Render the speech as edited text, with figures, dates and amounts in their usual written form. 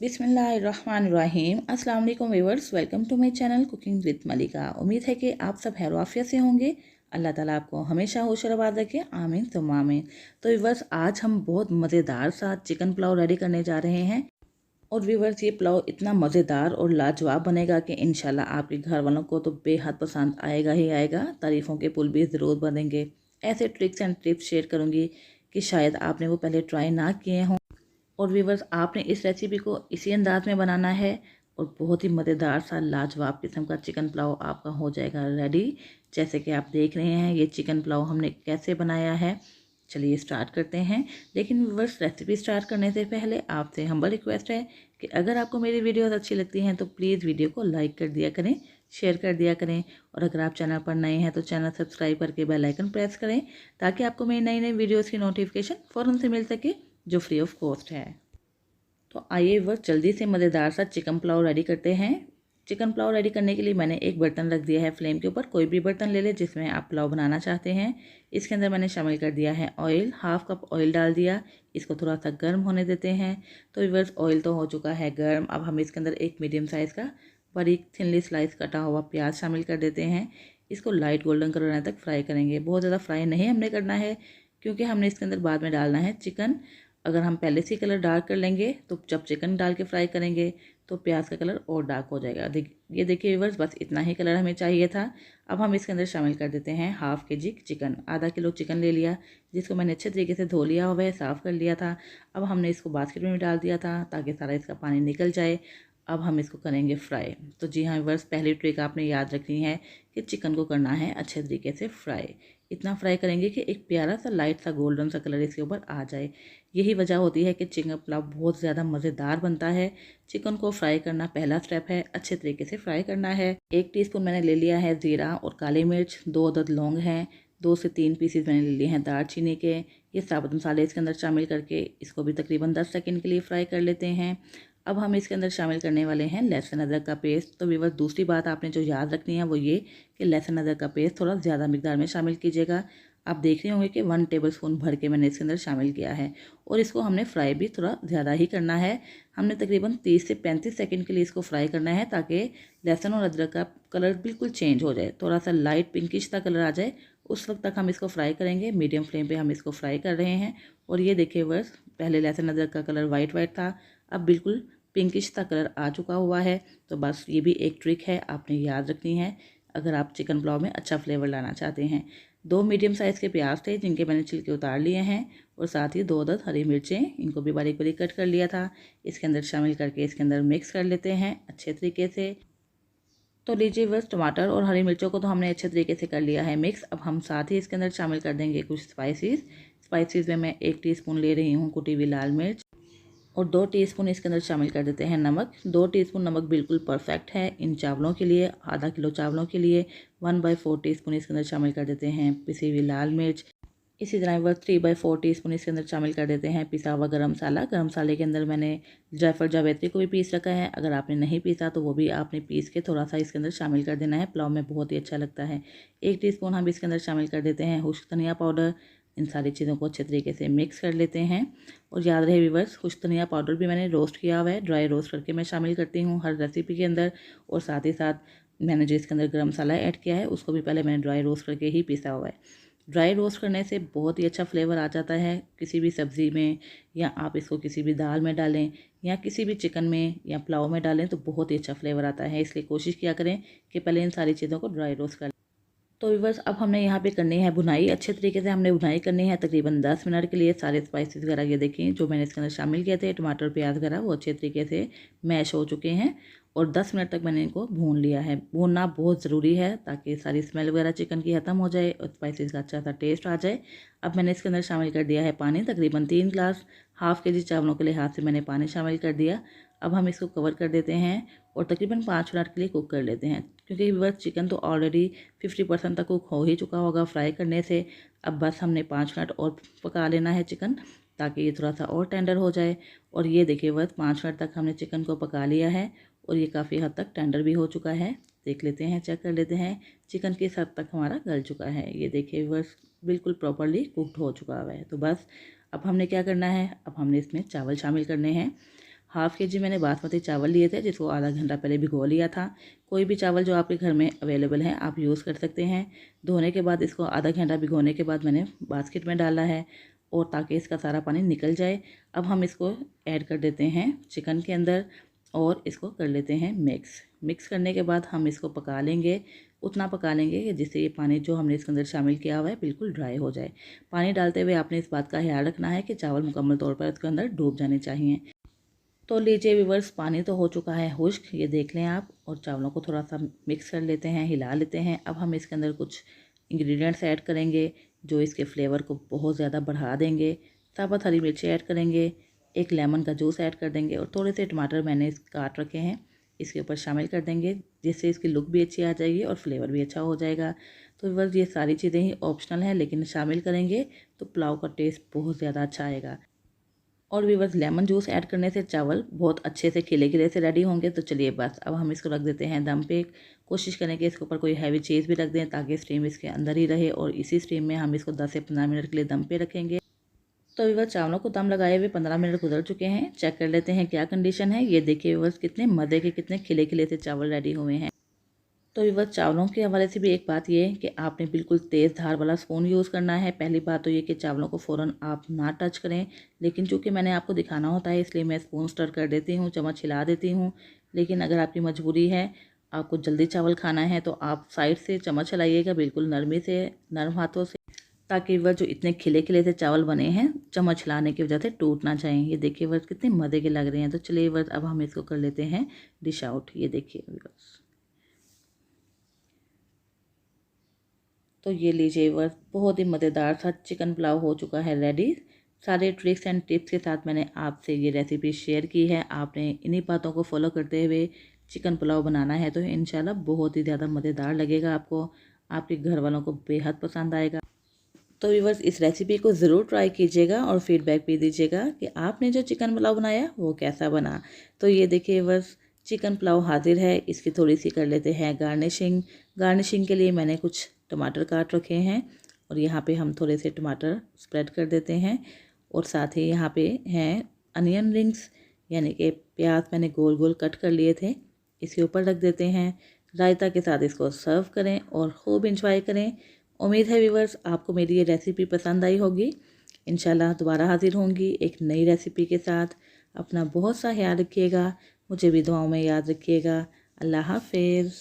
बिस्मिल्लाहिर्रहमानिर्रहीम। अस्सलाम वालेकुम viewers, welcome to my channel cooking with Malika. उम्मीद है कि आप सब खैर आफियत से होंगे। अल्लाह ताला आपको हमेशा होश और आबाद रखे, आमीन सुम्मा आमीन। तो व्यूअर्स, आज हम बहुत मज़ेदार सा चिकन पुलाव रेडी करने जा रहे हैं। और व्यूअर्स, ये पुलाव इतना मज़ेदार और लाजवाब बनेगा कि इंशाल्लाह आपके घर वालों को तो बेहद पसंद आएगा ही आएगा। तारीफ़ों के पुल भी ज़रूर बनेंगे। ऐसे ट्रिक्स एंड टिप्स शेयर करूँगी कि शायद आपने वो पहले ट्राई ना किए हों। और व्यूवर्स, आपने इस रेसिपी को इसी अंदाज में बनाना है और बहुत ही मज़ेदार सा लाजवाब किस्म का चिकन पुलाव आपका हो जाएगा रेडी। जैसे कि आप देख रहे हैं, ये चिकन पुलाव हमने कैसे बनाया है। चलिए स्टार्ट करते हैं। लेकिन व्यूवर्स, रेसिपी स्टार्ट करने से पहले आपसे हम्बल रिक्वेस्ट है कि अगर आपको मेरी वीडियोस अच्छी लगती हैं तो प्लीज़ वीडियो को लाइक कर दिया करें, शेयर कर दिया करें। और अगर आप चैनल पर नए हैं तो चैनल सब्सक्राइब करके बेल आइकन प्रेस करें, ताकि आपको मेरी नई नई वीडियोज़ की नोटिफिकेशन फ़ौरन से मिल सके, जो फ्री ऑफ कॉस्ट है। तो आइए वह जल्दी से मज़ेदार सा चिकन पुलाव रेडी करते हैं। चिकन पुलाव रेडी करने के लिए मैंने एक बर्तन रख दिया है फ्लेम के ऊपर। कोई भी बर्तन ले लें जिसमें आप पुलाव बनाना चाहते हैं। इसके अंदर मैंने शामिल कर दिया है ऑयल, हाफ कप ऑयल डाल दिया। इसको थोड़ा सा गर्म होने देते हैं। तो व्यूअर्स, ऑयल तो हो चुका है गर्म। अब हम इसके अंदर एक मीडियम साइज़ का बारीक थिनली स्लाइस कटा हुआ प्याज शामिल कर देते हैं। इसको लाइट गोल्डन कलर आने तक फ्राई करेंगे। बहुत ज़्यादा फ्राई नहीं हमने करना है, क्योंकि हमने इसके अंदर बाद में डालना है चिकन। अगर हम पहले से कलर डार्क कर लेंगे तो जब चिकन डाल के फ्राई करेंगे तो प्याज का कलर और डार्क हो जाएगा। ये देखिए व्यूअर्स, बस इतना ही कलर हमें चाहिए था। अब हम इसके अंदर शामिल कर देते हैं हाफ के जी चिकन। आधा किलो चिकन ले लिया, जिसको मैंने अच्छे तरीके से धो लिया हुआ है, साफ़ कर लिया था। अब हमने इसको बास्केट में डाल दिया था ताकि सारा इसका पानी निकल जाए। अब हम इसको करेंगे फ्राई। तो जी हाँ व्यूअर्स, पहली ट्रिक आपने याद रखनी है कि चिकन को करना है अच्छे तरीके से फ्राई। इतना फ्राई करेंगे कि एक प्यारा सा लाइट सा गोल्डन सा कलर इसके ऊपर आ जाए। यही वजह होती है कि चिकन पुलाव बहुत ज़्यादा मज़ेदार बनता है। चिकन को फ्राई करना पहला स्टेप है, अच्छे तरीके से फ्राई करना है। 1 टीस्पून मैंने ले लिया है ज़ीरा और काली मिर्च, 2 अदद लौंग हैं, 2 से 3 पीसेस मैंने ले लिए हैं दालचीनी के। ये साबुत मसाले इसके अंदर शामिल करके इसको भी तकरीबन 10 सेकंड के लिए फ्राई कर लेते हैं। अब हम इसके अंदर शामिल करने वाले हैं लहसुन अदरक का पेस्ट। तो व्यूअर्स, दूसरी बात आपने जो याद रखनी है वो ये कि लहसुन अदरक का पेस्ट थोड़ा ज़्यादा मिकदार में शामिल कीजिएगा। आप देख रहे होंगे कि 1 टेबलस्पून भर के मैंने इसके अंदर शामिल किया है। और इसको हमने फ्राई भी थोड़ा ज़्यादा ही करना है। हमने तकरीबन 30 से 35 सेकंड के लिए इसको फ्राई करना है, ताकि लहसुन और अदरक का कलर बिल्कुल चेंज हो जाए, थोड़ा सा लाइट पिंकिश सा कलर आ जाए। उस वक्त तक हम इसको फ्राई करेंगे। मीडियम फ्लेम पे हम इसको फ्राई कर रहे हैं। और ये देखिए व्यूअर्स, पहले लहसुन अदरक का कलर वाइट वाइट था, अब बिल्कुल पिंकिश सा कलर आ चुका हुआ है। तो बस ये भी एक ट्रिक है, आपने याद रखनी है अगर आप चिकन पुलाव में अच्छा फ्लेवर लाना चाहते हैं। 2 मीडियम साइज़ के प्याज थे, जिनके मैंने छिलके उतार लिए हैं। और साथ ही 2 अदद हरी मिर्चें, इनको भी बारीक बारीक कट कर लिया था। इसके अंदर शामिल करके इसके अंदर मिक्स कर लेते हैं अच्छे तरीके से। तो लीजिए बस, टमाटर और हरी मिर्चों को तो हमने अच्छे तरीके से कर लिया है मिक्स। अब हम साथ ही इसके अंदर शामिल कर देंगे कुछ स्पाइसेस में मैं 1 टीस्पून ले रही हूँ कुटी हुई लाल मिर्च। और 2 टीस्पून इसके अंदर शामिल कर देते हैं नमक। 2 टीस्पून नमक बिल्कुल परफेक्ट है इन चावलों के लिए, आधा किलो चावलों के लिए। 1/4 टीस्पून इसके अंदर शामिल कर देते हैं पिसी हुई लाल मिर्च। इसी तरह वह 3/4 टीस्पून इसके अंदर शामिल कर देते हैं पिसा हुआ गरम मसाला। गरम मसाले के अंदर मैंने जायफल जावित्री को भी पीस रखा है। अगर आपने नहीं पीसा तो वो भी आपने पीस के थोड़ा सा इसके अंदर शामिल कर देना है, पुलाव में बहुत ही अच्छा लगता है। 1 टीस्पून हम इसके अंदर शामिल कर देते हैं खुश्क धनिया पाउडर। इन सारी चीज़ों को अच्छे तरीके से मिक्स कर लेते हैं। और याद रहे व्यूअर्स, खुश्क धनिया पाउडर भी मैंने रोस्ट किया हुआ है, ड्राई रोस्ट करके मैं शामिल करती हूँ हर रेसिपी के अंदर। और साथ ही साथ मैंने जो इसके अंदर गरम मसाला ऐड किया है उसको भी पहले मैंने ड्राई रोस्ट करके ही पीसा हुआ है। ड्राई रोस्ट करने से बहुत ही अच्छा फ्लेवर आ जाता है किसी भी सब्ज़ी में, या आप इसको किसी भी दाल में डालें या किसी भी चिकन में या पुलाव में डालें तो बहुत ही अच्छा फ्लेवर आता है। इसलिए कोशिश किया करें कि पहले इन सारी चीज़ों को ड्राई रोस्ट कर। तो व्यूअर्स, अब हमने यहाँ पे करनी है भुनाई। अच्छे तरीके से हमने भुनाई करनी है तकरीबन 10 मिनट के लिए। सारे स्पाइसेस वगैरह ये देखिए जो मैंने इसके अंदर शामिल किए थे, टमाटर प्याज वगैरह, वो अच्छे तरीके से मैश हो चुके हैं। और 10 मिनट तक मैंने इनको भून लिया है। भूनना बहुत ज़रूरी है ताकि सारी स्मेल वगैरह चिकन की ख़त्म हो जाए और स्पाइसेस का अच्छा सा टेस्ट आ जाए। अब मैंने इसके अंदर शामिल कर दिया है पानी, तकरीबन 3 गिलास। हाफ़ के जी चावलों के लिहाज से मैंने पानी शामिल कर दिया। अब हम इसको कवर कर देते हैं और तकरीबन 5 मिनट के लिए कुक कर लेते हैं, क्योंकि बस चिकन तो ऑलरेडी 50% तक कुक हो ही चुका होगा फ्राई करने से। अब बस हमने 5 मिनट और पका लेना है चिकन, ताकि ये थोड़ा सा और टेंडर हो जाए। और ये देखिए बस 5 मिनट तक हमने चिकन को पका लिया है और ये काफ़ी हद तक टेंडर भी हो चुका है। देख लेते हैं, चेक कर लेते हैं, चिकन किस हद तक हमारा गल चुका है। ये देखिए बस बिल्कुल प्रॉपरली कुकड हो चुका हुआ है। तो बस अब हमने क्या करना है, अब हमने इसमें चावल शामिल करने हैं। हाफ़ के जी मैंने बासमती चावल लिए थे, जिसको आधा घंटा पहले भिगो लिया था। कोई भी चावल जो आपके घर में अवेलेबल है आप यूज़ कर सकते हैं। धोने के बाद इसको आधा घंटा भिगोने के बाद मैंने बास्केट में डाला है, और ताकि इसका सारा पानी निकल जाए। अब हम इसको ऐड कर देते हैं चिकन के अंदर और इसको कर लेते हैं मिक्स करने के बाद हम इसको पका लेंगे। उतना पका लेंगे कि जिससे ये पानी जो हमने इसके अंदर शामिल किया हुआ है बिल्कुल ड्राई हो जाए। पानी डालते हुए आपने इस बात का ख्याल रखना है कि चावल मुकम्मल तौर पर इसके अंदर डूब जाने चाहिए। तो लीजिए व्यूअर्स, पानी तो हो चुका है खुश्क, ये देख लें आप। और चावलों को थोड़ा सा मिक्स कर लेते हैं, हिला लेते हैं। अब हम इसके अंदर कुछ इंग्रेडिएंट्स ऐड करेंगे जो इसके फ्लेवर को बहुत ज़्यादा बढ़ा देंगे। साबुत हरी मिर्ची ऐड करेंगे, एक लेमन का जूस ऐड कर देंगे, और थोड़े से टमाटर मैंने काट रखे हैं इसके ऊपर शामिल कर देंगे, जिससे इसकी लुक भी अच्छी आ जाएगी और फ्लेवर भी अच्छा हो जाएगा। तो व्यूअर्स, ये सारी चीज़ें ही ऑप्शनल हैं, लेकिन शामिल करेंगे तो पुलाव का टेस्ट बहुत ज़्यादा अच्छा आएगा। और व्यूअर्स, लेमन जूस ऐड करने से चावल बहुत अच्छे से खिले खिले से रेडी होंगे। तो चलिए बस अब हम इसको रख देते हैं दम पे। कोशिश करें कि इसके ऊपर कोई हैवी चीज़ भी रख दें ताकि स्टीम इसके अंदर ही रहे, और इसी स्टीम में हम इसको 10 से 15 मिनट के लिए दम पे रखेंगे। तो व्यूअर्स, चावलों को दम लगाए हुए 15 मिनट गुजर चुके हैं। चेक कर लेते हैं क्या कंडीशन है। ये देखिए व्यूअर्स, कितने मज़े के कितने खिले खिले से चावल रेडी हुए हैं। तो व्यूअर्स, चावलों के हवाले से भी एक बात ये है कि आपने बिल्कुल तेज़ धार वाला स्पून यूज़ करना है। पहली बात तो ये कि चावलों को फ़ौरन आप ना टच करें, लेकिन चूँकि मैंने आपको दिखाना होता है इसलिए मैं स्पून स्टर कर देती हूँ, चम्मच हिला देती हूँ। लेकिन अगर आपकी मजबूरी है, आपको जल्दी चावल खाना है, तो आप साइड से चम्मच हिलाइएगा बिल्कुल नरमी से, नरम हाथों से, ताकि वह जो इतने खिले खिले से चावल बने हैं चम्मच हिलाने की वजह से टूट ना जाएँ। ये देखिए व्यूअर्स, कितने मज़े के लग रहे हैं। तो चलिए व्यूअर्स, अब हम इसको कर लेते हैं डिश आउट। ये देखिए व्यूअर्स, तो ये लीजिए व्यूअर्स, बहुत ही मज़ेदार सा चिकन पुलाव हो चुका है रेडी। सारे ट्रिक्स एंड टिप्स के साथ मैंने आपसे ये रेसिपी शेयर की है। आपने इन्हीं बातों को फॉलो करते हुए चिकन पुलाव बनाना है तो इंशाल्लाह बहुत ही ज़्यादा मज़ेदार लगेगा आपको, आपके घर वालों को बेहद पसंद आएगा। तो व्यूअर्स, इस रेसिपी को ज़रूर ट्राई कीजिएगा और फीडबैक भी दीजिएगा कि आपने जो चिकन पुलाव बनाया वो कैसा बना। तो ये देखिए व्यूअर्स, चिकन पुलाव हाजिर है। इसकी थोड़ी सी कर लेते हैं गार्निशिंग के लिए मैंने कुछ टमाटर काट रखे हैं, और यहाँ पे हम थोड़े से टमाटर स्प्रेड कर देते हैं। और साथ ही यहाँ पे हैं अनियन रिंग्स, यानी कि प्याज मैंने गोल गोल कट कर लिए थे, इसके ऊपर रख देते हैं। रायता के साथ इसको सर्व करें और खूब इंजॉय करें। उम्मीद है व्यूअर्स, आपको मेरी ये रेसिपी पसंद आई होगी। इंशाल्लाह दोबारा हाजिर होंगी एक नई रेसिपी के साथ। अपना बहुत सा ख्याल रखिएगा, मुझे भी दुआओं में याद रखिएगा। अल्लाह हाफिज़।